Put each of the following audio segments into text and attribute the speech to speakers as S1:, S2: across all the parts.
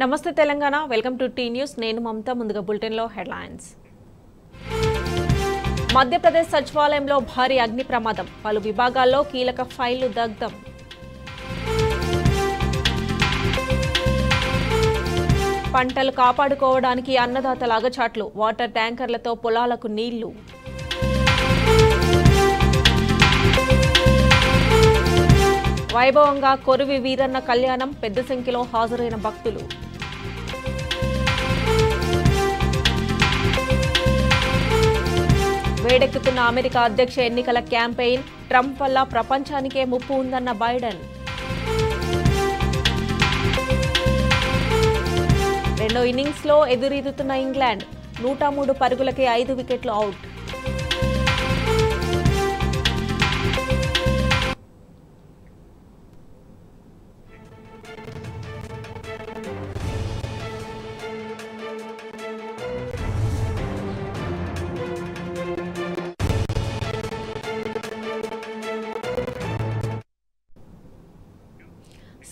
S1: నమస్తే Telangana welcome to T news నేను మమతా ముందుగా బులెటిన్ లో హెడ్లైన్స్ మధ్యప్రదేశ్ సచివాలయంలో భారీ అగ్ని ప్రమాదం పలు విభాగాల్లో కీలక ఫైళ్లు దగ్ధం పంటలు కాపాడుకోవడానికి అన్నదాతల అగచాట్లు వాటర్ ట్యాంకర్లతో పొలాలకు నీళ్లు వైభవంగా కొరువి వీరన్న కళ్యాణం పెద్ద సంఖ్యలో హాజరైన భక్తులు వేడెక్కుతున్న అమెరికా అధ్యక్ష ఎన్నికల క్యాంపెయిన్ ట్రంప్ వల్ల ప్రపంచానికే ముప్పు ఉందన్న బైడెన్ రెండో ఇన్నింగ్స్లో ఎదురీదుతున్న ఇంగ్లాండ్ 103 పరుగులకే 5 వికెట్లు అవుట్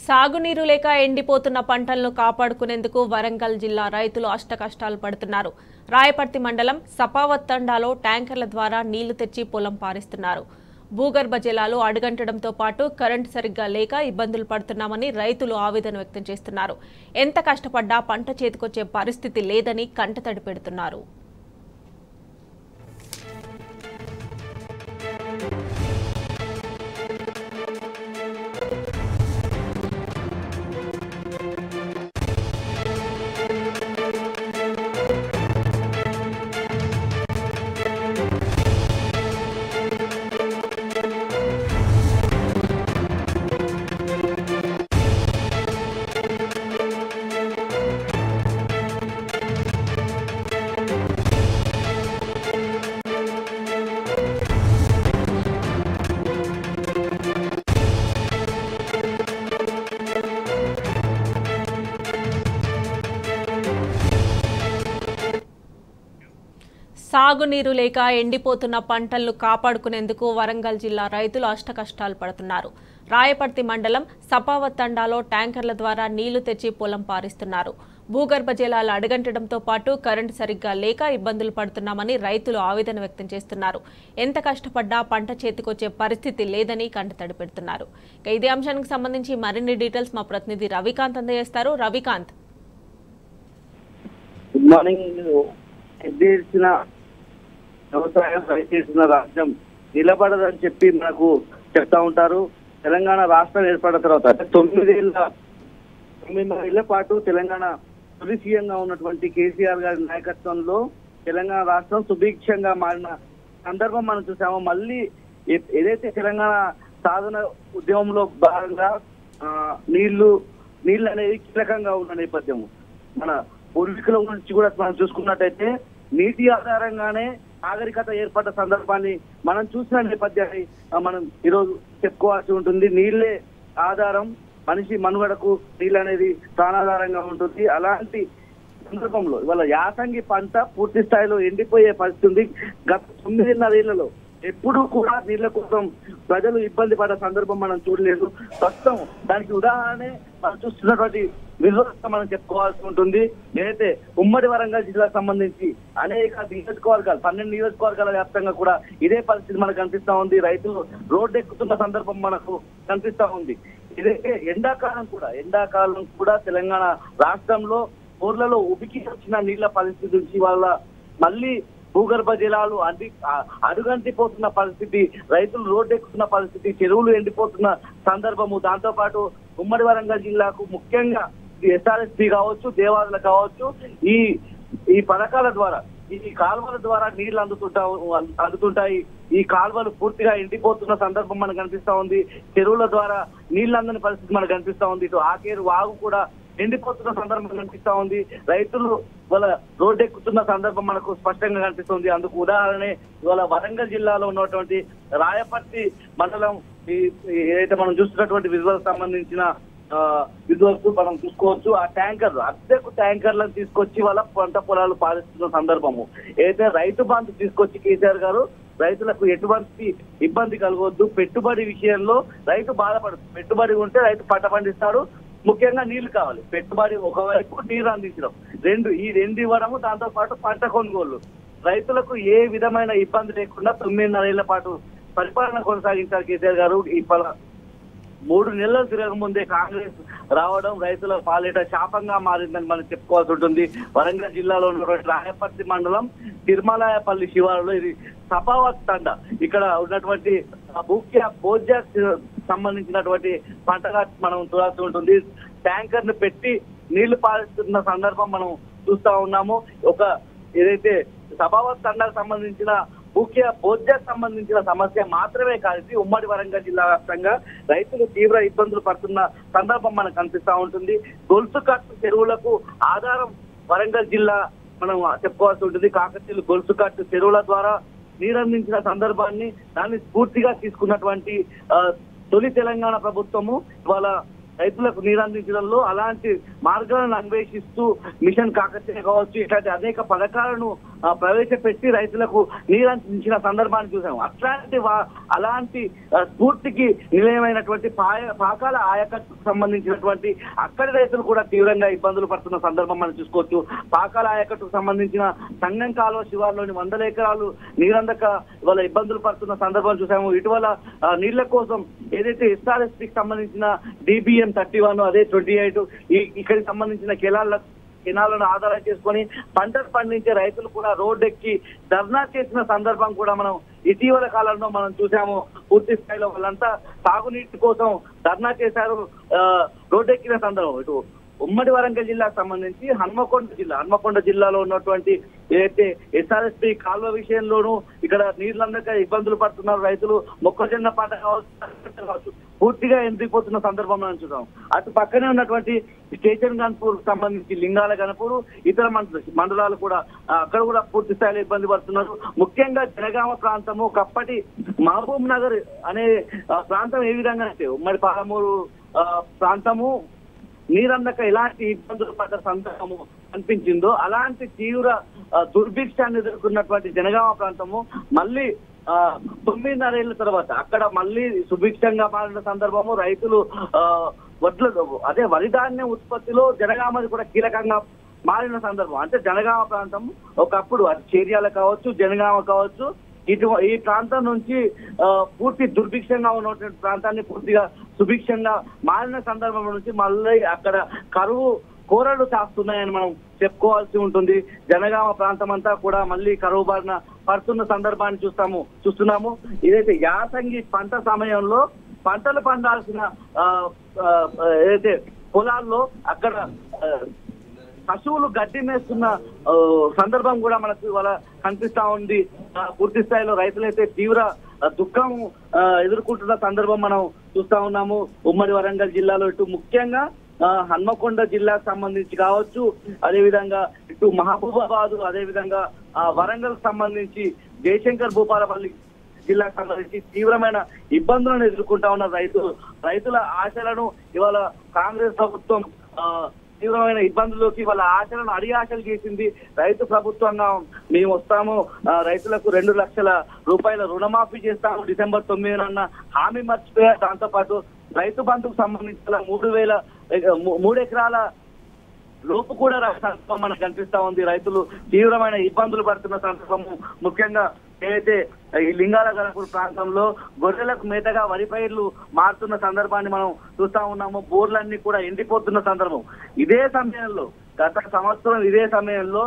S1: సాగునీరు లేక ఎండిపోతున్న పంటలను కాపాడుకునేందుకు వరంగల్ జిల్లా రైతులు అష్టకష్టాలు పడుతున్నారు. రాయపర్తి మండలం సపావత్ తండాలో ట్యాంకర్ల ద్వారా నీళ్లు తెచ్చి పొలం పారిస్తున్నారు. భూగర్భ జలాలు అడుగంటడంతో పాటు కరెంటు సరిగ్గా లేక ఇబ్బందులు పడుతున్నామని రైతులు ఆవేదన వ్యక్తం చేస్తున్నారు. ఎంత కష్టపడ్డా పంట చేతికొచ్చే పరిస్థితి లేదని కంటతడి పెడుతున్నారు. సాగునీరు లేక ఎండిపోతున్న పంటలను కాపాడుకునేందుకు వరంగల్ జిల్లా రైతులు అష్టకష్టాలు పడుతున్నారు. రాయపర్తి మండలం సపావత్ తండాలో ట్యాంకర్ల ద్వారా నీళ్లు తెచ్చి పొలం పారిస్తున్నారు. భూగర్భ జలాలు అడుగంటడంతో పాటు కరెంటు సరిగ్గా లేక ఇబ్బందులు పడుతున్నామని రైతులు ఆవేదన వ్యక్తం చేస్తున్నారు. ఎంత కష్టపడ్డా పంట చేతికొచ్చే పరిస్థితి లేదని కంటతడి పెడుతున్నారు. ఇదే అంశానికి సంబంధించి మరిన్ని డీటెయిల్స్ మా ప్రతినిధి రవికాంత్ అందజేస్తారు. Ravikanth,
S2: good morning. వ్యవసాయం రైతు రాష్ట్రం నిలబడదని చెప్పి మనకు చెప్తా ఉంటారు. తెలంగాణ రాష్ట్రం ఏర్పడిన తర్వాత 9 పాటు తెలంగాణ తొలి సీఎంగా ఉన్నటువంటి కేసీఆర్ గారి నాయకత్వంలో తెలంగాణ రాష్ట్రం సుభిక్షంగా మారిన సందర్భం మనం చూసాము. మళ్ళీ ఏదైతే తెలంగాణ సాధన ఉద్యమంలో భాగంగా నీళ్లు అనేది కీలకంగా ఉన్న నేపథ్యము. మన పూర్వీకుల గురించి కూడా మనం చూసుకున్నట్టయితే నీటి ఆధారంగానే నాగరికత ఏర్పడ్డ సందర్భాన్ని మనం చూసిన నేపథ్యాన్ని మనం ఈరోజు చెప్పుకోవాల్సి ఉంటుంది. నీళ్లే ఆధారం, మనిషి మనుగడకు నీళ్ళు అనేది ప్రాణాధారంగా ఉంటుంది. అలాంటి సందర్భంలో ఇవాళ యాసంగి పంట పూర్తి స్థాయిలో ఎండిపోయే పరిస్థితి ఉంది. గత 9.5 ఏళ్లలో ఎప్పుడు కూడా నీళ్ల కోసం ప్రజలు ఇబ్బంది పడ్డ సందర్భం మనం చూడలేదు. ప్రస్తుతం దానికి ఉదాహరణే మనం చూస్తున్నటువంటి విజువల్స్ మనం చెప్పుకోవాల్సి ఉంటుంది. ఏదైతే ఉమ్మడి వరంగల్ జిల్లాకు సంబంధించి అనేక నియోజకవర్గాలు 12 నియోజకవర్గాల వ్యాప్తంగా కూడా ఇదే పరిస్థితి మనకు కనిపిస్తా ఉంది. రైతులు రోడ్డు ఎక్కుతున్న సందర్భం మనకు కనిపిస్తా ఉంది. ఇదైతే ఎండాకాలం కూడా తెలంగాణ రాష్ట్రంలో ఊర్లలో ఉబికి వచ్చిన నీళ్ల పరిస్థితి నుంచి వాళ్ళ మళ్ళీ భూగర్భ జలాలు అడుగంటిపోతున్న పరిస్థితి, రైతులు రోడ్డు ఎక్కుతున్న పరిస్థితి, చెరువులు ఎండిపోతున్న సందర్భము. దాంతో పాటు ఉమ్మడి వరంగల్ జిల్లాకు ముఖ్యంగా ఎస్ఆర్ఎస్పీ కావచ్చు, దేవాదులు కావచ్చు, ఈ పథకాల ద్వారా ఈ కాలువల ద్వారా నీళ్లు అందుతుంటాయి. ఈ కాలువలు పూర్తిగా ఎండిపోతున్న సందర్భం మనకు కనిపిస్తా ఉంది. చెరువుల ద్వారా నీళ్లు అందని పరిస్థితి మనకు కనిపిస్తా ఉంది. ఇటు ఆకేరు వాగు కూడా ఎండిపోతున్న సందర్భం కనిపిస్తా ఉంది. రైతులు వాళ్ళ రోడ్డు ఎక్కుతున్న సందర్భం మనకు స్పష్టంగా కనిపిస్తుంది. అందుకు ఉదాహరణే ఇవాళ వరంగల్ జిల్లాలో ఉన్నటువంటి రాయపర్తి మండలం ఏదైతే మనం చూస్తున్నటువంటి విజువల్ సంబంధించిన విజువల్స్ మనం చూసుకోవచ్చు. ఆ అద్దెకు ట్యాంకర్లను తీసుకొచ్చి వాళ్ళ పంట పొలాలు పాలిస్తున్న సందర్భము. ఏదైతే రైతు బంధు తీసుకొచ్చి కేసీఆర్ గారు రైతులకు ఎటువంటి ఇబ్బంది కలగొద్దు, పెట్టుబడి విషయంలో రైతు బాధపడదు, పెట్టుబడి ఉంటే రైతు పంట పండిస్తాడు, ముఖ్యంగా నీళ్లు కావాలి. పెట్టుబడి ఒకవైపు, నీరు అందించడం ఈ రెండు ఇవ్వడము, దాంతో పాటు పంట కొనుగోలు. రైతులకు ఏ విధమైన ఇబ్బంది లేకుండా 9.5 ఏళ్ల పాటు పరిపాలన కొనసాగించారు కేసీఆర్ గారు. 3 నెలలు తిరగకముందే కాంగ్రెస్ రావడం రైతుల పాలిట శాపంగా మారిందని మనం చెప్పుకోవాల్సి ఉంటుంది. వరంగల్ జిల్లాలో ఉన్నటువంటి రాయపర్తి మండలం తిరుమలాయపల్లి శివారులో ఇది సపావత్ తండ. ఇక్కడ ఉన్నటువంటి ముఖ్య భోజ్య సంబంధించినటువంటి పంటగా మనం చూడాల్సి ఉంటుంది. ట్యాంకర్ ను పెట్టి నీళ్లు పారిస్తున్న సందర్భం మనం చూస్తా ఉన్నాము. ఏదైతే సపావత్ తండకు సంబంధించిన ముఖ్య భోజ్యకు సంబంధించిన సమస్య మాత్రమే కాదు, ఉమ్మడి వరంగల్ జిల్లా వ్యాప్తంగా రైతులు తీవ్ర ఇబ్బందులు పడుతున్న సందర్భం మనకు కనిపిస్తా ఉంటుంది. గొలుసు కట్టు చెరువులకు ఆధారం వరంగల్ జిల్లా మనం చెప్పుకోవాల్సి ఉంటుంది. కాకతీయులు గొలుసు కట్టు చెరువుల ద్వారా నీరందించిన సందర్భాన్ని దాన్ని స్ఫూర్తిగా తీసుకున్నటువంటి తొలి తెలంగాణ ప్రభుత్వము ఇవాళ రైతులకు నీరందించడంలో అలాంటి మార్గాలను అన్వేషిస్తూ మిషన్ కాకతీయ కావచ్చు, ఇట్లాంటి అనేక పథకాలను ప్రవేశపెట్టి రైతులకు నీరందించిన సందర్భాన్ని చూసాము. అలాంటి స్ఫూర్తికి నిలయమైనటువంటి పాకాల ఆయకట్టుకు సంబంధించినటువంటి అక్కడి రైతులు కూడా తీవ్రంగా ఇబ్బందులు పడుతున్న సందర్భం మనం చూసుకోవచ్చు. పాకాల ఆయకట్టుకు సంబంధించిన సంగం కాలువ శివార్లోని 100 ఎకరాలు నీరందక ఇవాళ ఇబ్బందులు పడుతున్న సందర్భాలు చూసాము. ఇటీవల నీళ్ల కోసం ఏదైతే ఎస్ఆర్ఎస్పీకి సంబంధించిన DBM 31 అదే 28 ఇక్కడికి సంబంధించిన కెనాలను ఆధారం చేసుకొని పంటలు పండించే రైతులు కూడా రోడ్డెక్కి ధర్నా చేసిన సందర్భం కూడా మనం ఇటీవల కాలంలో మనం చూసాము. పూర్తి స్థాయిలో వాళ్ళంతా సాగునీటి కోసం ధర్నా చేశారు, రోడ్డెక్కిన సందర్భం. ఇటు ఉమ్మడి వరంగల్ జిల్లాకు సంబంధించి హన్మకొండ జిల్లాలో ఉన్నటువంటి ఏదైతే ఎస్ఆర్ఎస్పీ కాలువ విషయంలోనూ ఇక్కడ నీళ్ళందక ఇబ్బందులు పడుతున్నారు రైతులు. మొక్కజొన్న పంట కావచ్చు పూర్తిగా ఎండిపోతున్న సందర్భం మనం చూద్దాం. అటు పక్కనే ఉన్నటువంటి స్టేషన్ గన్పూర్ సంబంధించి లింగాల గణపూర్ ఇతర మండలాలు కూడా అక్కడ కూడా పూర్తి స్థాయిలో ఇబ్బంది పడుతున్నారు. ముఖ్యంగా జనగామ ప్రాంతము, కప్పటి మహబూబ్ నగర్ అనే ప్రాంతం ఏ విధంగా అంటే ఉమ్మడి పాలమూరు ప్రాంతము నీరందక ఎలాంటి ఇబ్బందులు పడ్డ సందర్భము అనిపించిందో అలాంటి తీవ్ర దుర్భిక్షాన్ని ఎదుర్కొన్నటువంటి జనగామ ప్రాంతము మళ్ళీ 9.5 ఏళ్ల తర్వాత అక్కడ మళ్ళీ సుభిక్షంగా మారిన సందర్భము. రైతులు వరి ధాన్యం ఉత్పత్తిలో జనగామది కూడా కీలకంగా మారిన సందర్భం. అంటే జనగామ ప్రాంతం ఒకప్పుడు చేర్యాల కావచ్చు, జనగామ కావచ్చు, ఈ ప్రాంతం నుంచి పూర్తి దుర్భిక్షంగా ఉన్నటువంటి ప్రాంతాన్ని పూర్తిగా సుభిక్షంగా మారిన సందర్భం నుంచి మళ్ళీ అక్కడ కరువు కోరలు చాస్తున్నాయని మనం చెప్పుకోవాల్సి ఉంటుంది. జనగామ ప్రాంతం అంతా కూడా మళ్ళీ కరువు బారిన పడుతున్న సందర్భాన్ని చూస్తున్నాము. ఇదైతే యాసంగి పంట సమయంలో పంటలు పండాల్సిన ఏదైతే పొలాల్లో అక్కడ పశువులు గడ్డి మేస్తున్న సందర్భం కూడా మనకు ఇవాళ కనిపిస్తా ఉంది. పూర్తి స్థాయిలో రైతులైతే తీవ్ర దుఃఖం ఎదుర్కొంటున్న సందర్భం మనం చూస్తా ఉన్నాము. ఉమ్మడి వరంగల్ జిల్లాలో ఇటు ముఖ్యంగా హన్మకొండ జిల్లాకు సంబంధించి కావచ్చు, అదేవిధంగా ఇటు మహబూబాబాద్, అదేవిధంగా వరంగల్ సంబంధించి జయశంకర్ భూపాలపల్లి జిల్లాకు సంబంధించి తీవ్రమైన ఇబ్బందులను ఎదుర్కొంటా ఉన్న రైతుల ఆశలను ఇవాళ కాంగ్రెస్ ప్రభుత్వం తీవ్రమైన ఇబ్బందుల్లోకి వాళ్ళ ఆశలను ఆశలు చేసింది. రైతు ప్రభుత్వంగా మేము వస్తాము, రైతులకు 2 లక్షల రూపాయల రుణమాఫీ చేస్తాము డిసెంబర్ 9 హామీ మర్చిపోయారు. దాంతో పాటు రైతు బంధుకు సంబంధించిన 3 ఎకరాల లోపు కూడా సందర్భం మనకు కనిపిస్తా ఉంది. రైతులు తీవ్రమైన ఇబ్బందులు పడుతున్న సందర్భము. ముఖ్యంగా ఏదైతే ఈ లింగాల గణపూర్ ప్రాంతంలో గొర్రెలకు మేతగా వరి పైర్లు మారుతున్న సందర్భాన్ని మనం చూస్తా ఉన్నాము. బోర్లన్నీ కూడా ఎండిపోతున్న సందర్భం. ఇదే సమయంలో గత సంవత్సరం ఇదే సమయంలో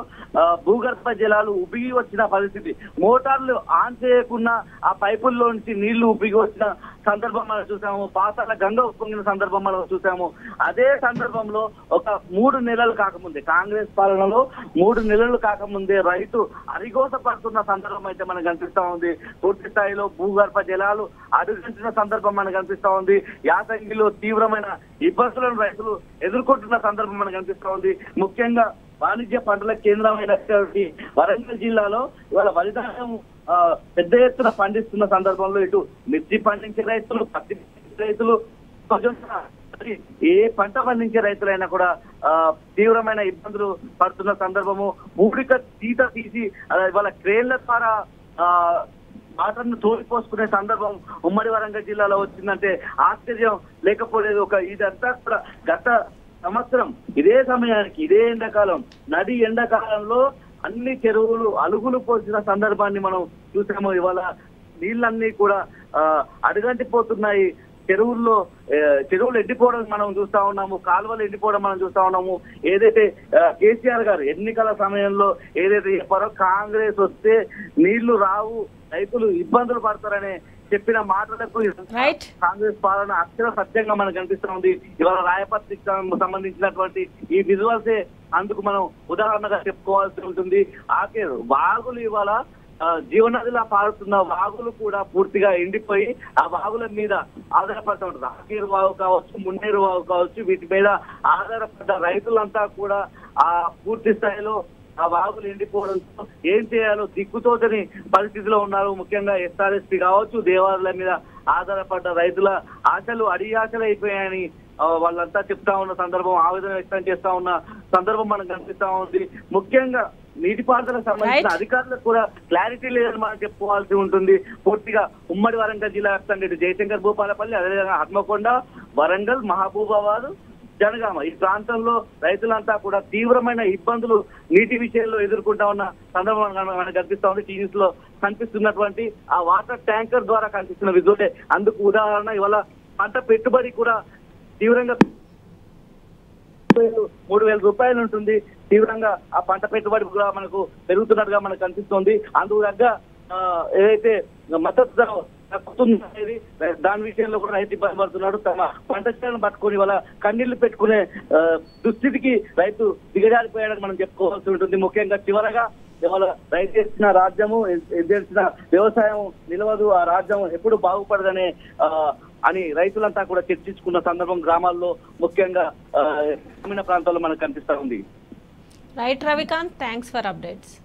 S2: భూగర్భ జలాలు ఉబ్బిగి వచ్చిన పరిస్థితి. మోటార్లు ఆన్ చేయకుండా ఆ పైపుల్లో నుంచి నీళ్లు ఉబ్బిగి వచ్చిన సందర్భం మనం చూసాము. పాతాల గంగ ఉప్పొంగిన సందర్భం మనం చూసాము. అదే సందర్భంలో ఒక 3 నెలలు కాకముందే, కాంగ్రెస్ పాలనలో 3 నెలలు కాకముందే రైతు అరిగోస పడుతున్న సందర్భం అయితే మనకు కనిపిస్తా ఉంది. పూర్తి స్థాయిలో భూగర్భ జలాలు అడుగంటిన సందర్భం మనకు కనిపిస్తా ఉంది. యాసంగిలో తీవ్రమైన ఇబ్బందులను రైతులు ఎదుర్కొంటున్న సందర్భం మనకు కనిపిస్తా ఉంది. ముఖ్యంగా వాణిజ్య పంటల కేంద్రమైనటువంటి వరంగల్ జిల్లాలో ఇవాళ వరి ధాన్యం పెద్ద ఎత్తున పండిస్తున్న సందర్భంలో ఇటు మిర్చి పండించే రైతులు, పత్తి రైతులు, ఏ పంట పండించే రైతులైనా కూడా తీవ్రమైన ఇబ్బందులు పడుతున్న సందర్భము. పూడిక తీసి ఇవాళ క్రేన్ల ద్వారా వాటర్ను తోలిపోసుకునే సందర్భం ఉమ్మడి వరంగల్ జిల్లాలో వచ్చిందంటే ఆశ్చర్యం లేకపోలేదు. ఇదంతా కూడా గత సంవత్సరం ఇదే సమయానికి ఇదే ఎండాకాలం నడి ఎండాకాలంలో అన్ని చెరువులు అలుగులు పోసిన సందర్భాన్ని మనం చూసాము. ఇవాళ నీళ్ళన్నీ కూడా అడుగంటిపోతున్నాయి. చెరువులు ఎండిపోవడం మనం చూస్తా ఉన్నాము, కాలువలు ఎండిపోవడం మనం చూస్తా ఉన్నాము. ఏదైతే కేసీఆర్ గారు ఎన్నికల సమయంలో ఏదైతే చెప్పారో కాంగ్రెస్ వస్తే నీళ్లు రావు, రైతులు ఇబ్బందులు పడతారనే చెప్పిన మాటలకు కాంగ్రెస్ పాలన అక్షర సత్యంగా మనకు కనిపిస్తూ ఉంది. ఇవాళ రాయపత్రికి సంబంధించినటువంటి ఈ విజువల్సే అందుకు మనం ఉదాహరణగా చెప్పుకోవాల్సి ఉంటుంది. వాగులు ఇవాళ జీవనదిలా పారుతున్న వాగులు కూడా పూర్తిగా ఎండిపోయి ఆ వాగుల మీద ఆధారపడుతూ ఉంటారు. ఆకేరు వాగు కావచ్చు, మున్నేరు వాగు కావచ్చు, వీటి మీద ఆధారపడ్డ రైతులంతా కూడా ఆ పూర్తి స్థాయిలో ఆ వాగులు ఎండిపోవడంతో ఏం చేయాలో దిక్కుతోచని పరిస్థితిలో ఉన్నారు. ముఖ్యంగా ఎస్ఆర్ఎస్పీ కావచ్చు, దేవాలయాల మీద ఆధారపడ్డ రైతుల ఆశలు అడియాశలు అయిపోయాయని వాళ్ళంతా చెప్తా ఉన్న సందర్భం, ఆవేదన వ్యక్తం చేస్తా ఉన్న సందర్భం మనకు కనిపిస్తా ఉంది. ముఖ్యంగా నీటిపారుదలకు సంబంధించిన అధికారులకు కూడా క్లారిటీ లేదని మనం చెప్పుకోవాల్సి ఉంటుంది. పూర్తిగా ఉమ్మడి వరంగల్ జిల్లా వ్యాప్తంగా ఇటు జయశంకర్ భూపాలపల్లి, అదేవిధంగా హన్మకొండ, వరంగల్, మహబూబాబాద్, జనగామ ఈ ప్రాంతంలో రైతులంతా కూడా తీవ్రమైన ఇబ్బందులు నీటి విషయంలో ఎదుర్కొంటా ఉన్న సందర్భం మనకు కనిపిస్తా ఉంది. టీవీస్ లో కనిపిస్తున్నటువంటి ఆ వాటర్ ట్యాంకర్ ద్వారా కనిపిస్తున్న విజువలే అందుకు ఉదాహరణ. ఇవాళ పంట పెట్టుబడి కూడా తీవ్రంగా 3,000 రూపాయలు ఉంటుంది. తీవ్రంగా ఆ పంట పెట్టుబడి కూడా మనకు పెరుగుతున్నట్టుగా మనకు కనిపిస్తోంది. అందుకు తగ్గ ఏదైతే మద్దతు ధర తగ్గుతుంది దాని విషయంలో కూడా రైతు ఇబ్బంది పడుతున్నాడు. తమ పంట చేలను పట్టుకొని వాళ్ళ కన్నీళ్లు పెట్టుకునే దుస్థితికి రైతు దిగజారిపోయాడని మనం చెప్పుకోవాల్సి ఉంటుంది. ముఖ్యంగా చివరగా ఇవాళ రైతు చేసిన రాజ్యము, చేసిన వ్యవసాయం నిలవదు, ఆ రాజ్యం ఎప్పుడు బాగుపడదనే అని రైతులంతా కూడా చర్చించుకున్న సందర్భం గ్రామాల్లో ముఖ్యంగా గ్రామీణ ప్రాంతాల్లో మనకు కనిపిస్తా ఉంది.
S1: Right Ravikant, thanks for updates.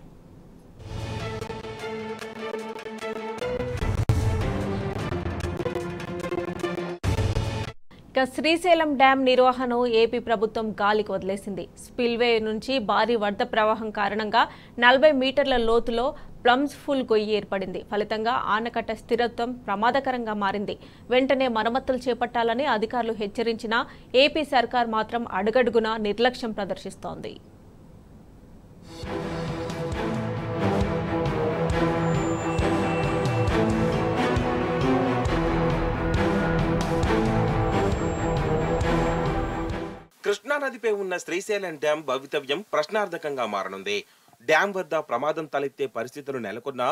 S1: ఇక శ్రీశైలం డ్యాం నిర్వహణను ఏపీ ప్రభుత్వం గాలికి వదిలేసింది. స్పిల్వే నుంచి భారీ వరద ప్రవాహం కారణంగా 40 మీటర్ల లోతులో ప్లమ్స్ ఫుల్ గొయ్యి ఏర్పడింది. ఫలితంగా ఆనకట్ట స్థిరత్వం ప్రమాదకరంగా మారింది. వెంటనే మరమ్మతులు చేపట్టాలని అధికారులు హెచ్చరించినా ఏపీ సర్కార్ మాత్రం అడుగడుగునా నిర్లక్ష్యం ప్రదర్శిస్తోంది.
S3: కృష్ణానదిపై ఉన్న శ్రీశైలం డ్యాం భవితవ్యం ప్రశ్నార్థకంగా మారనుంది. డ్యాం వద్ద ప్రమాదం తలెత్తే పరిస్థితులు నెలకొన్నా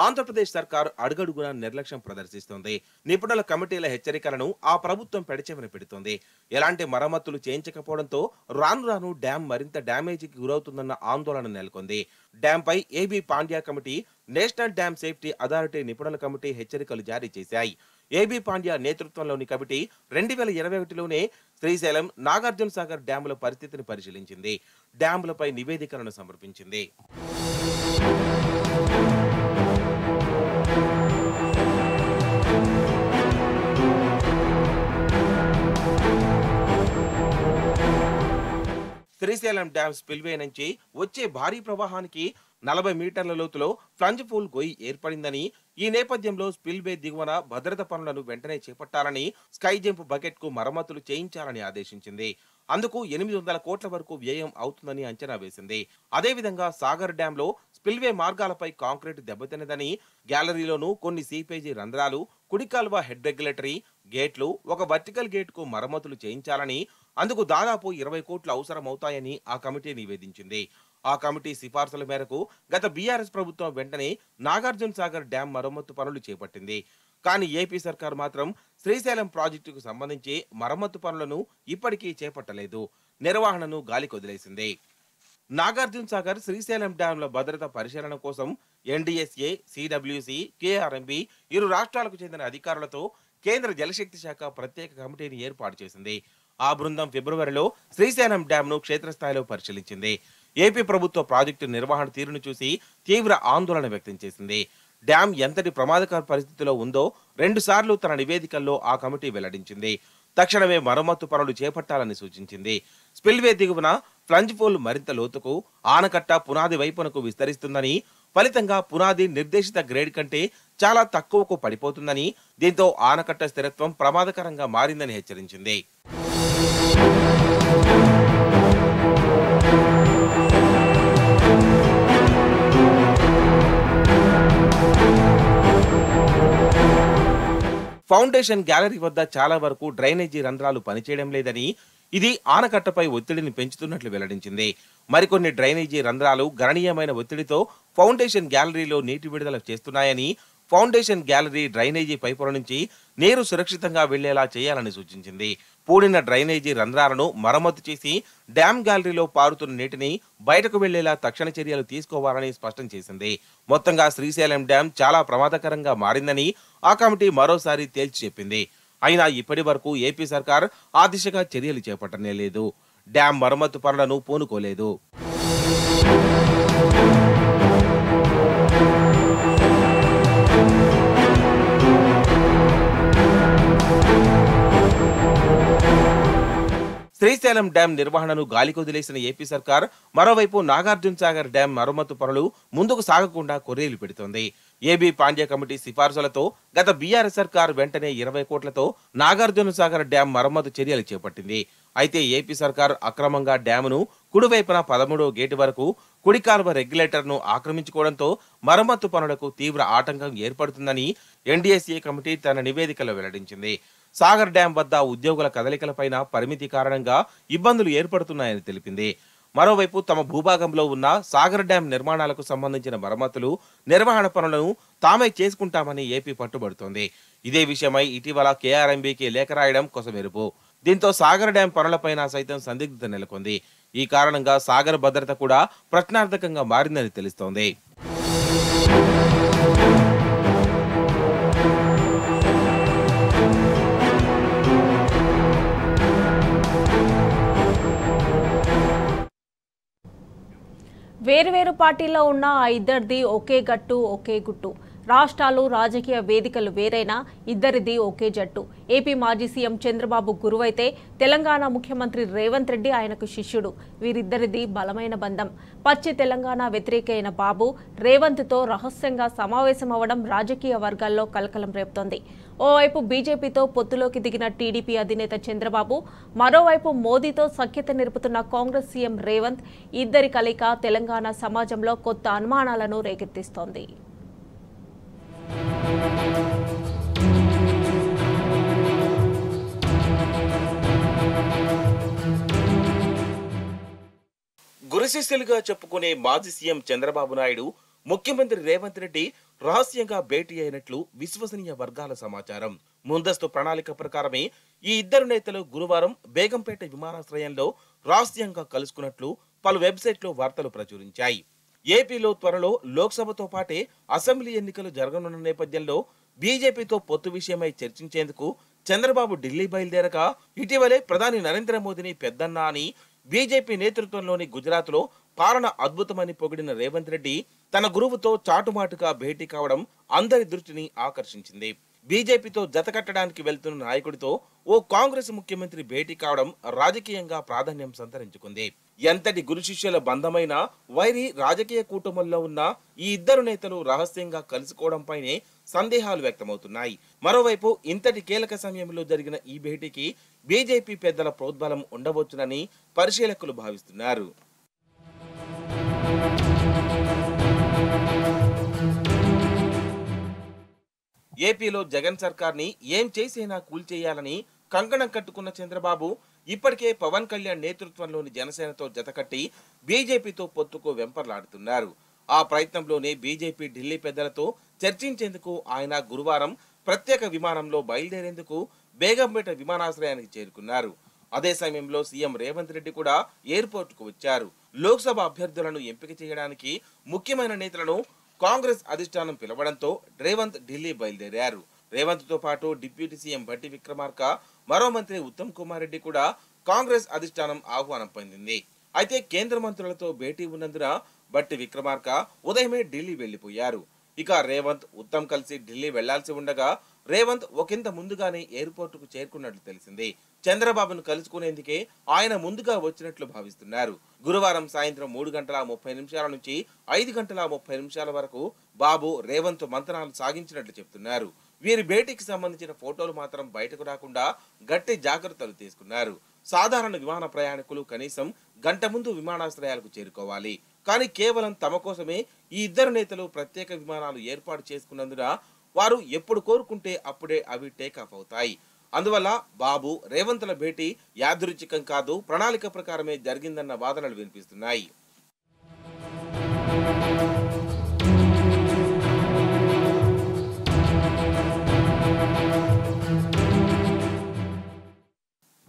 S3: ఆంధ్రప్రదేశ్ సర్కార్ అడుగడుగునా నిర్లక్ష్యం ప్రదర్శిస్తోంది. నిపుణుల కమిటీల హెచ్చరికలను ఆ ప్రభుత్వం పెడచెవిన పెడుతోంది. ఎలాంటి మరమ్మతులు చేయించకపోవడంతో రాను రాను డ్యాం మరింత డ్యామేజీకి గురవుతుందన్న ఆందోళన నెలకొంది. డ్యాంపై A B Pandya committee, national dam safety authority నిపుణుల కమిటీ హెచ్చరికలు జారీ చేశాయి. ఏబీ పాండ్యా నేతృత్వంలోని కమిటీ 2021లోనే శ్రీశైలం, నాగార్జున సాగర్ డ్యాముల పరిస్థితిని పరిశీలించింది. డ్యాములపై నివేదికలను సమర్పించింది. శ్రీశైలం డ్యాం స్పిల్వే నుంచి వచ్చే భారీ ప్రవాహానికి 40 మీటర్ల లోతులో ప్లంజ్ పూల్ గొయ్యి ఏర్పడిందని, ఈ నేపథ్యంలో స్పిల్వే దిగువన భద్రత పనులను వెంటనే చేపట్టాలని, స్కై జంప్ బకెట్ కు మరమ్మతులు చేయించాలని ఆదేశించింది. అందుకు 800 కోట్ల వరకు వ్యయం అవుతుందని అంచనా వేసింది. అదేవిధంగా సాగర్ డ్యాంలో స్పిల్వే మార్గాలపై కాంక్రీట్ దెబ్బతిన్నదని, గ్యాలరీలోనూ కొన్ని సీపేజీ రంధ్రాలు, కుడికాల్వ హెడ్ రెగ్యులేటరీ గేట్లు, ఒక వర్టికల్ గేట్ కు మరమ్మతులు చేయించాలని, అందుకు దాదాపు 20 కోట్లు అవసరమవుతాయని ఆ కమిటీ నివేదించింది. ఆ కమిటీ సిఫార్సుల మేరకు గత బీఆర్ఎస్ ప్రభుత్వం వెంటనే నాగార్జున సాగర్ డ్యాం మరమ్మతు పనులు చేపట్టింది. కానీ ఏపీ సర్కార్ మాత్రం శ్రీశైలం ప్రాజెక్టుకు సంబంధించి మరమ్మతు పనులను ఇప్పటికీ చేపట్టలేదు. నిర్వహణను గాలికి వదిలేసింది. నాగార్జున సాగర్, శ్రీశైలం డ్యాంల భద్రత పరిశీలన కోసం ఎన్డీఎస్ఏ, సిడబ్ల్యూసి, కేఆర్ఎంబీ ఇరు రాష్ట్రాలకు చెందిన అధికారులతో కేంద్ర జలశక్తి శాఖ ప్రత్యేక కమిటీని ఏర్పాటు చేసింది. ఆ బృందం ఫిబ్రవరిలో శ్రీశైలం డ్యాంను క్షేత్రస్థాయిలో పరిశీలించింది. ఏపీ ప్రభుత్వ ప్రాజెక్టు నిర్వహణ తీరును చూసి తీవ్ర ఆందోళన వ్యక్తం చేసింది. డ్యాం ఎంతటి ప్రమాదకర పరిస్థితిలో ఉందో 2 సార్లు తన నివేదికల్లో ఆ కమిటీ వెల్లడించింది. తక్షణమే మరమ్మతు పనులు చేపట్టాలని సూచించింది. స్పిల్వే దిగువన ప్లంజ్ పూల్ మరింత లోతుకు, ఆనకట్ట పునాది వైపునకు విస్తరిస్తుందని, ఫలితంగా పునాది నిర్దేశిత గ్రేడ్ కంటే చాలా తక్కువకు పడిపోతుందని, దీంతో ఆనకట్ట స్థిరత్వం ప్రమాదకరంగా మారిందని హెచ్చరించింది. ఫౌండేషన్ గ్యాలరీ వద్ద చాలా వరకు డ్రైనేజీ రంధ్రాలు పనిచేయడం లేదని, ఇది ఆనకట్టపై ఒత్తిడిని పెంచుతున్నట్లు వెల్లడించింది. మరికొన్ని డ్రైనేజీ రంధ్రాలు గణనీయమైన ఒత్తిడితో ఫౌండేషన్ గ్యాలరీలో నీటి విడుదల చేస్తున్నాయని, ఫౌండేషన్ గ్యాలరీ డ్రైనేజీ పైపుల నుంచి నీరు సురక్షితంగా వెళ్లేలా చేయాలని సూచించింది. పూడిన డ్రైనేజీ రంధ్రాలను మరమ్మతు చేసి డ్యాం గ్యాలరీలో పారుతున్న నీటిని బయటకు వెళ్లేలా తక్షణ చర్యలు తీసుకోవాలని స్పష్టం చేసింది. మొత్తంగా శ్రీశైలం డ్యాం చాలా ప్రమాదకరంగా మారిందని ఆ కమిటీ మరోసారి తేల్చి చెప్పింది. అయినా ఇప్పటి వరకు ఏపీ సర్కార్ ఆ దిశగా చర్యలు చేపట్టనే లేదు. డ్యాం మరమ్మతు పనులను పూనుకోలేదు. శ్రీశైలం డ్యాం నిర్వహణను గాలికొదిలేసిన ఏపీ సర్కార్ మరోవైపు నాగార్జున సాగర్ డ్యాం మరమ్మతు పనులు ముందుకు సాగకుండా కొర్రీలు పెడుతోంది. ఏబీ పాండ్య కమిటీ సిఫార్సులతో గత బీఆర్ఎస్ సర్కార్ వెంటనే 20 కోట్లతో నాగార్జున సాగర్ డ్యాం మరమ్మతు చర్యలు చేపట్టింది. అయితే ఏపీ సర్కార్ అక్రమంగా డ్యామును కుడివైపున 13వ గేటు వరకు కుడి కాలువ రెగ్యులేటర్ను ఆక్రమించుకోవడంతో మరమ్మతు పనులకు తీవ్ర ఆటంకం ఏర్పడుతుందని ఎన్డీఎస్ఏ కమిటీ తన నివేదికలో వెల్లడించింది. సాగర్ డ్యాం వద్ద ఉద్యోగుల కదలికలపైన పరిమితి కారణంగా ఇబ్బందులు ఏర్పడుతున్నాయని తెలిపింది. మరోవైపు తమ భూభాగంలో ఉన్న సాగర్ డ్యాం నిర్మాణాలకు సంబంధించిన మరమ్మతులు, నిర్వహణ పనులను తామే చేసుకుంటామని ఏపీ పట్టుబడుతోంది. ఇదే విషయమై ఇటీవల కేఆర్ఎంబీకి లేఖ రాయడం కొసమెరుపు. దీంతో సాగర్ డ్యాం పనులపైన సైతం సందిగ్ధత నెలకొంది. ఈ కారణంగా సాగర్ భద్రత కూడా ప్రశ్నార్థకంగా మారిందని తెలుస్తోంది.
S1: వేరువేరు పార్టీల్లో ఉన్న ఆ ఇద్దరిది ఒకే గట్టు ఒకే గుట్టు. రాష్ట్రాలు రాజకీయ వేదికలు వేరైనా ఇద్దరిది ఒకే జట్టు. ఏపీ మాజీ సీఎం చంద్రబాబు గురువైతే తెలంగాణ ముఖ్యమంత్రి రేవంత్ రెడ్డి ఆయనకు శిష్యుడు. వీరిద్దరిది బలమైన బంధం. పచ్చి తెలంగాణ వ్యతిరేక అయిన బాబు రేవంత్తో రహస్యంగా సమావేశమవడం రాజకీయ వర్గాల్లో కలకలం రేపుతోంది. ఓవైపు బీజేపీతో పొత్తులోకి దిగిన టీడీపీ అధినేత చంద్రబాబు, మరోవైపు మోదీతో సఖ్యత నిలుపుతున్న కాంగ్రెస్ సీఎం రేవంత్, ఇద్దరి కలయిక తెలంగాణ సమాజంలో కొత్త అనుమానాలను రేకెత్తిస్తోంది.
S3: గురుశిష్యులుగా చెప్పుకునే మాజీ సీఎం చంద్రబాబు నాయుడు, ముఖ్యమంత్రి రేవంత్ రెడ్డి రహస్యంగా భేటీ అయినట్లు విశ్వసనీయ వర్గాల సమాచారం. ముందస్తు ప్రణాళిక ప్రకారమే ఈ ఇద్దరు నేతలు గురువారం బేగంపేట విమానాశ్రయంలో రహస్యంగా కలుసుకున్నట్లు పలు వెబ్సైట్లో వార్తలు ప్రచురించాయి. ఏపీలో త్వరలో లోక్సభతో పాటే అసెంబ్లీ ఎన్నికలు జరగనున్న నేపథ్యంలో బీజేపీతో పొత్తు విషయమై చర్చించేందుకు చంద్రబాబు ఢిల్లీ బయలుదేరగా, ఇటీవలే ప్రధాని నరేంద్ర మోదీని పెద్దన్న అని బీజేపీ నేతృత్వంలోని గుజరాత్లో పాలన అద్భుతమని పొగిడిన రేవంత్ రెడ్డి తన గురువుతో చాటుమాటుగా భేటీ కావడం అందరి దృష్టిని ఆకర్షించింది. బీజేపీతో జతకట్టడానికి వెళ్తున్న నాయకుడితో ఓ కాంగ్రెస్ ముఖ్యమంత్రి భేటీ కావడం రాజకీయంగా ప్రాధాన్యం సంతరించుకుంది. ఎంతటి గురు శిష్యుల బంధమైన వైరి రాజకీయ కూటముల్లో ఉన్న ఈ ఇద్దరు నేతలు రహస్యంగా కలుసుకోవడంపైనే సందేహాలు వ్యక్తమవుతున్నాయి. మరోవైపు ఇంతటి కీలక సమయంలో జరిగిన ఈ భేటీకి బీజేపీ పెద్దల ప్రోద్బలం ఉండవచ్చునని పరిశీలకులు భావిస్తున్నారు. ఏపీలో జగన్ సర్కార్ ని ఏం చేసైనా కూల్చేయాలని కంకణం కట్టుకున్న చంద్రబాబు ఇప్పటికే పవన్ కళ్యాణ్ నేతృత్వంలోని జనసేనతో జతకట్టి బీజేపీతో పొత్తుకు వెంపర్లాడుతున్నారు. ఆ ప్రయత్నంలోనే బీజేపీ ఢిల్లీ పెద్దలతో చర్చించేందుకు ఆయన గురువారం ప్రత్యేక విమానంలో బయలుదేరేందుకు బేగంపేట విమానాశ్రయానికి చేరుకున్నారు. అదే సమయంలో సీఎం రేవంత్ రెడ్డి కూడా ఎయిర్పోర్ట్ కు వచ్చారు. లోక్సభ అభ్యర్థులను ఎంపిక చేయడానికి ముఖ్యమైన నేతలను కాంగ్రెస్ అధిష్టానం పిలవడంతో రేవంత్ ఢిల్లీ బయలుదేరారు. రేవంత్ తో పాటు డిప్యూటీ సీఎం భట్టి విక్రమార్క, మరో మంత్రి ఉత్తమ్ కుమార్ రెడ్డి కూడా కాంగ్రెస్ అధిష్టానం ఆహ్వానం పొందింది. అయితే కేంద్ర మంత్రులతో భేటీ ఉన్నందున భట్టి విక్రమార్క ఉదయమే ఢిల్లీ వెళ్లిపోయారు. ఇక రేవంత్, ఉత్తమ్ కలిసి ఢిల్లీ వెళ్లాల్సి ఉండగా రేవంత్ ఒకంత ముందుగానే ఎయిర్పోర్ట్ కు చేరుకున్నట్లు తెలిసింది. చంద్రబాబును కలుసుకునేందుకే ఆయన ముందుగా వచ్చినట్లు భావిస్తున్నారు. గురువారం సాయంత్రం 3:30 నుంచి 5:30 వరకు బాబు రేవంత్ మంతనాలు సాగించినట్లు చెప్తున్నారు. వీరి భేటీకి సంబంధించిన ఫోటోలు మాత్రం బయటకు రాకుండా గట్టి జాగ్రత్తలు తీసుకున్నారు. సాధారణ విమాన ప్రయాణికులు కనీసం గంట ముందు విమానాశ్రయాలకు చేరుకోవాలి. కానీ కేవలం తమ కోసమే ఈ ఇద్దరు నేతలు ప్రత్యేక విమానాలు ఏర్పాటు చేసుకున్నందున వారు ఎప్పుడు కోరుకుంటే అప్పుడే అవి టేకాఫ్ అవుతాయి. అందువల్ల బాబు రేవంత్ల భేటీ యాదృచ్ఛికం కాదు, ప్రణాళిక ప్రకారమే జరిగిందన్న వాదనలు వినిపిస్తున్నాయి.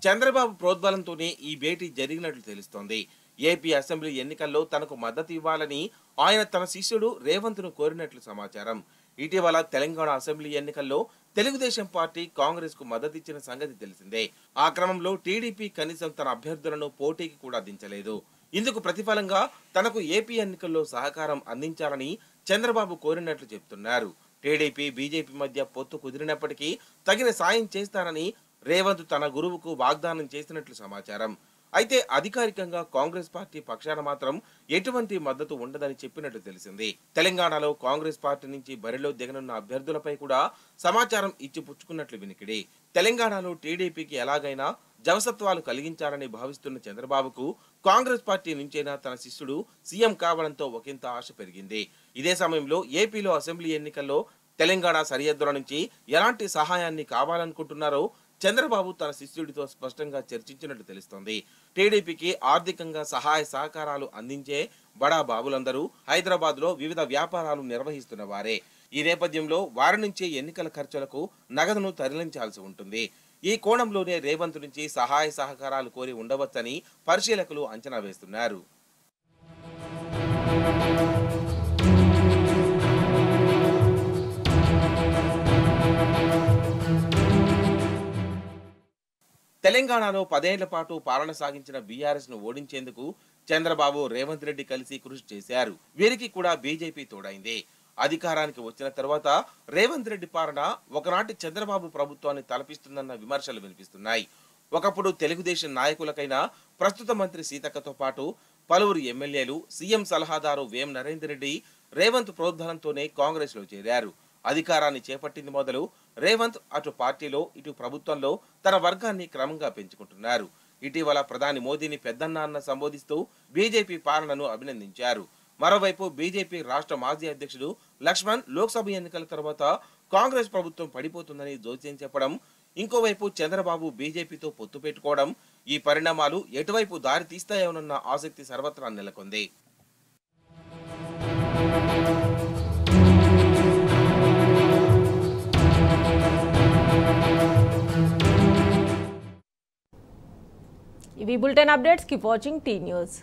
S3: చంద్రబాబు ప్రోద్బలంతోనే ఈ భేటీ జరిగినట్లు తెలుస్తోంది. ఏపీ అసెంబ్లీ ఎన్నికల్లో తనకు మద్దతు ఇవ్వాలని ఆయన తన శిష్యుడు రేవంత్ను కోరినట్లు సమాచారం. ఇటీవల తెలంగాణ అసెంబ్లీ ఎన్నికల్లో తెలుగుదేశం పార్టీ కాంగ్రెస్ కు మద్దతిచ్చిన సంగతి తెలిసిందే. ఆ క్రమంలో టీడీపీ కనీసం తన అభ్యర్థులను పోటీకి కూడా దించలేదు. ఇందుకు ప్రతిఫలంగా తనకు ఏపీ ఎన్నికల్లో సహకారం అందించాలని చంద్రబాబు కోరినట్లు చెప్తున్నారు. టీడీపీ బీజేపీ మధ్య పొత్తు కుదిరినప్పటికీ తగిన సాయం చేస్తానని రేవంత్ తన గురువుకు వాగ్దానం చేసినట్లు సమాచారం. అయితే అధికారికంగా కాంగ్రెస్ పార్టీ పక్షాన మాత్రం ఎటువంటి మద్దతు ఉండదని చెప్పినట్లు తెలిసింది. తెలంగాణలో కాంగ్రెస్ పార్టీ నుంచి బరిలో దిగనున్న అభ్యర్థులపై కూడా సమాచారం ఇచ్చిపుచ్చుకున్నట్లు వినికిడి. తెలంగాణలో టీడీపీకి ఎలాగైనా జవసత్వాలు కలిగించాలని భావిస్తున్న చంద్రబాబుకు కాంగ్రెస్ పార్టీ నుంచైనా తన శిష్యుడు సీఎం కావడంతో ఒకంత ఆశ పెరిగింది. ఇదే సమయంలో ఏపీలో అసెంబ్లీ ఎన్నికల్లో తెలంగాణ సరిహద్దుల నుంచి ఎలాంటి సహాయాన్ని కావాలనుకుంటున్నారో చంద్రబాబు తన శిష్యుడితో స్పష్టంగా చర్చించినట్లు తెలుస్తోంది. టీడీపీకి ఆర్థికంగా సహాయ సహకారాలు అందించే బడా బాబులందరూ హైదరాబాద్ లో వివిధ వ్యాపారాలు నిర్వహిస్తున్న వారే. ఈ నేపథ్యంలో వారి నుంచి ఎన్నికల ఖర్చులకు నగదును తరలించాల్సి ఉంటుంది. ఈ కోణంలోనే రేవంత్ నుంచి సహాయ సహకారాలు కోరి ఉండవచ్చని పరిశీలకులు అంచనా వేస్తున్నారు. తెలంగాణలో 10 ఏళ్ల పాటు పాలన సాగించిన బీఆర్ఎస్ ను ఓడించేందుకు చంద్రబాబు రేవంత్ రెడ్డి కలిసి కృషి చేశారు. వీరికి కూడా బీజేపీ తోడైంది. అధికారానికి వచ్చిన తర్వాత రేవంత్ రెడ్డి పాలన ఒకనాటి చంద్రబాబు ప్రభుత్వాన్ని తలపిస్తుందన్న విమర్శలు వినిపిస్తున్నాయి. ఒకప్పుడు తెలుగుదేశం నాయకులకైనా ప్రస్తుత మంత్రి సీతక్కతో పాటు పలువురు ఎమ్మెల్యేలు, సీఎం సలహాదారు వేం నరేందర్ రెడ్డి రేవంత్ ప్రోద్బలంతోనే కాంగ్రెస్ లో చేరారు. అధికారాన్ని చేపట్టింది మొదలు రేవంత్ అటు పార్టీలో ఇటు ప్రభుత్వంలో తన వర్గాన్ని క్రమంగా పెంచుకుంటున్నారు. ఇటీవల ప్రధాని మోదీని పెద్దన్న అన్న సంబోధిస్తూ బీజేపీ పాలనను అభినందించారు. మరోవైపు బీజేపీ రాష్ట్ర మాజీ అధ్యక్షుడు లక్ష్మణ్ లోక్సభ ఎన్నికల తర్వాత కాంగ్రెస్ ప్రభుత్వం పడిపోతుందని జోస్యం చెప్పడం, ఇంకోవైపు చంద్రబాబు బీజేపీతో పొత్తు పెట్టుకోవడం, ఈ పరిణామాలు ఎటువైపు దారి తీస్తాయోనన్న ఆసక్తి సర్వత్రా నెలకొంది.
S1: ఇవి bulletin updates. Keep watching tea news.